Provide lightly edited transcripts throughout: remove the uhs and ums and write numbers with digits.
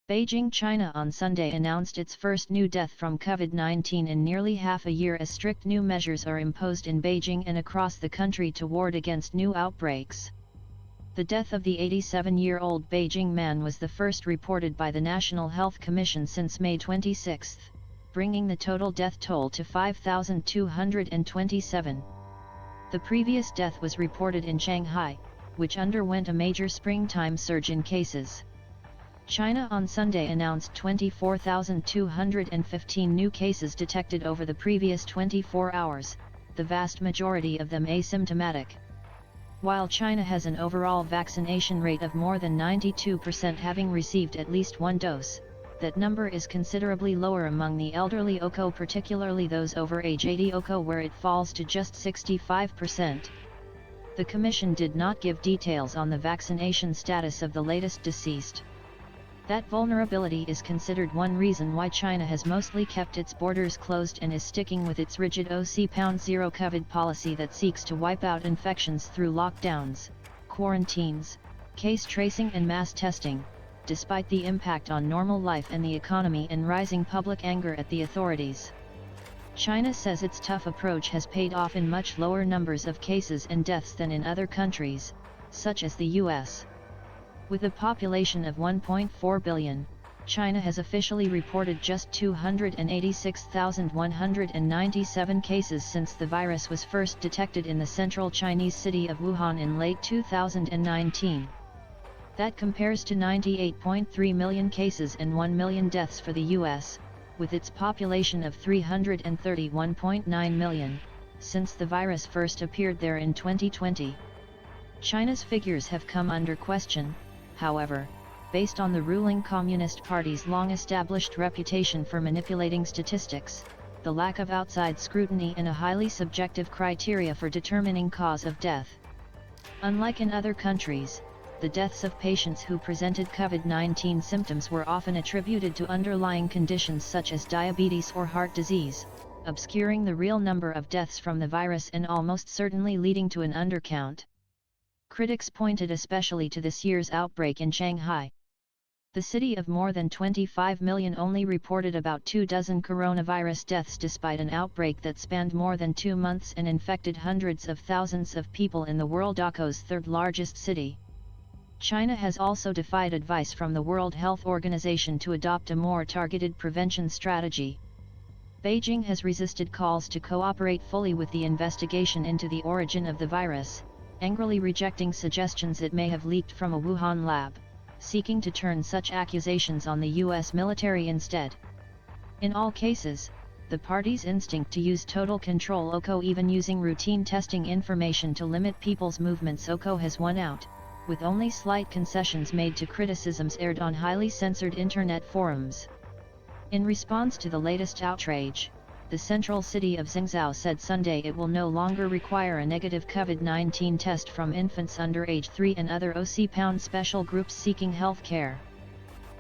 Beijing, China on Sunday announced its first new death from COVID-19 in nearly half a year as strict new measures are imposed in Beijing and across the country to ward against new outbreaks. The death of the 87-year-old Beijing man was the first reported by the National Health Commission since May 26, bringing the total death toll to 5,227. The previous death was reported in Shanghai, which underwent a major springtime surge in cases. China on Sunday announced 24,215 new cases detected over the previous 24 hours, the vast majority of them asymptomatic. While China has an overall vaccination rate of more than 92% having received at least one dose, that number is considerably lower among the elderly, particularly those over age 80, where it falls to just 65%. The Commission did not give details on the vaccination status of the latest deceased. That vulnerability is considered one reason why China has mostly kept its borders closed and is sticking with its rigid zero COVID policy that seeks to wipe out infections through lockdowns, quarantines, case tracing and mass testing, despite the impact on normal life and the economy and rising public anger at the authorities. China says its tough approach has paid off in much lower numbers of cases and deaths than in other countries, such as the US. With a population of 1.4 billion, China has officially reported just 286,197 cases since the virus was first detected in the central Chinese city of Wuhan in late 2019. That compares to 98.3 million cases and 1 million deaths for the US, with its population of 331.9 million, since the virus first appeared there in 2020. China's figures have come under question, however, based on the ruling Communist Party's long-established reputation for manipulating statistics, the lack of outside scrutiny and a highly subjective criteria for determining cause of death. Unlike in other countries, the deaths of patients who presented COVID-19 symptoms were often attributed to underlying conditions such as diabetes or heart disease, obscuring the real number of deaths from the virus and almost certainly leading to an undercount. Critics pointed especially to this year's outbreak in Shanghai. The city of more than 25 million only reported about 24 coronavirus deaths despite an outbreak that spanned more than 2 months and infected hundreds of thousands of people in the world's third largest city. China has also defied advice from the World Health Organization to adopt a more targeted prevention strategy. Beijing has resisted calls to cooperate fully with the investigation into the origin of the virus, angrily rejecting suggestions it may have leaked from a Wuhan lab, seeking to turn such accusations on the US military instead. In all cases, the party's instinct to use total control, even using routine testing information to limit people's movements, has won out, with only slight concessions made to criticisms aired on highly censored internet forums. In response to the latest outrage, the central city of Zhengzhou said Sunday it will no longer require a negative COVID-19 test from infants under age 3 and other special groups seeking health care.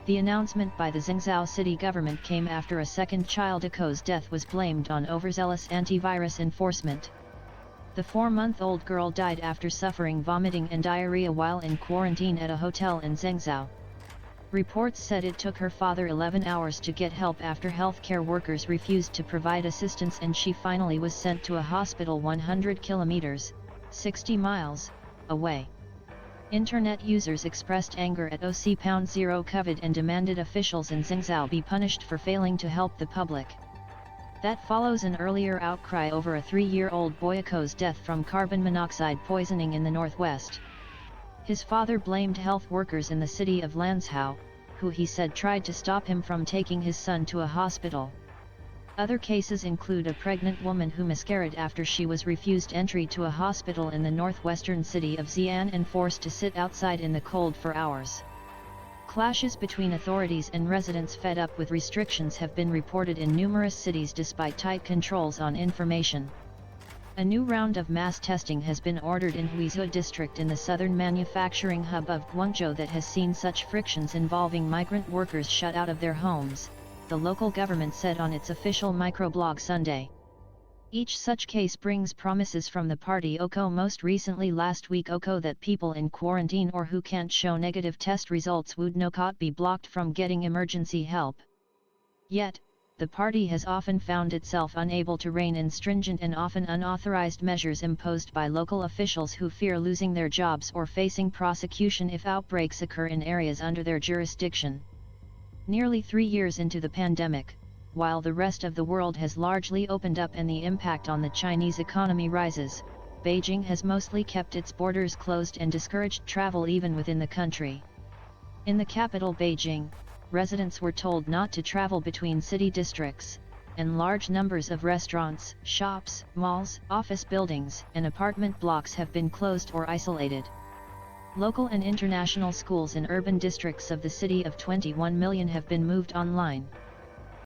The announcement by the Zhengzhou city government came after a second child's death was blamed on overzealous antivirus enforcement. The 4-month-old girl died after suffering vomiting and diarrhea while in quarantine at a hotel in Zhengzhou. Reports said it took her father 11 hours to get help after healthcare workers refused to provide assistance, and she finally was sent to a hospital 100 kilometers, 60 miles, away. Internet users expressed anger at zero COVID and demanded officials in Zhengzhou be punished for failing to help the public. That follows an earlier outcry over a 3-year-old boy's death from carbon monoxide poisoning in the northwest. His father blamed health workers in the city of Lanzhou, who he said tried to stop him from taking his son to a hospital. Other cases include a pregnant woman who miscarried after she was refused entry to a hospital in the northwestern city of Xi'an and forced to sit outside in the cold for hours. Clashes between authorities and residents fed up with restrictions have been reported in numerous cities despite tight controls on information. A new round of mass testing has been ordered in Huizhou district in the southern manufacturing hub of Guangzhou that has seen such frictions involving migrant workers shut out of their homes, the local government said on its official microblog Sunday. Each such case brings promises from the party OCO, most recently last week OCO, that people in quarantine or who can't show negative test results would not be blocked from getting emergency help. Yet, the party has often found itself unable to rein in stringent and often unauthorized measures imposed by local officials who fear losing their jobs or facing prosecution if outbreaks occur in areas under their jurisdiction. Nearly 3 years into the pandemic, while the rest of the world has largely opened up and the impact on the Chinese economy rises, Beijing has mostly kept its borders closed and discouraged travel even within the country. In the capital Beijing, residents were told not to travel between city districts, and large numbers of restaurants, shops, malls, office buildings, and apartment blocks have been closed or isolated. Local and international schools in urban districts of the city of 21 million have been moved online.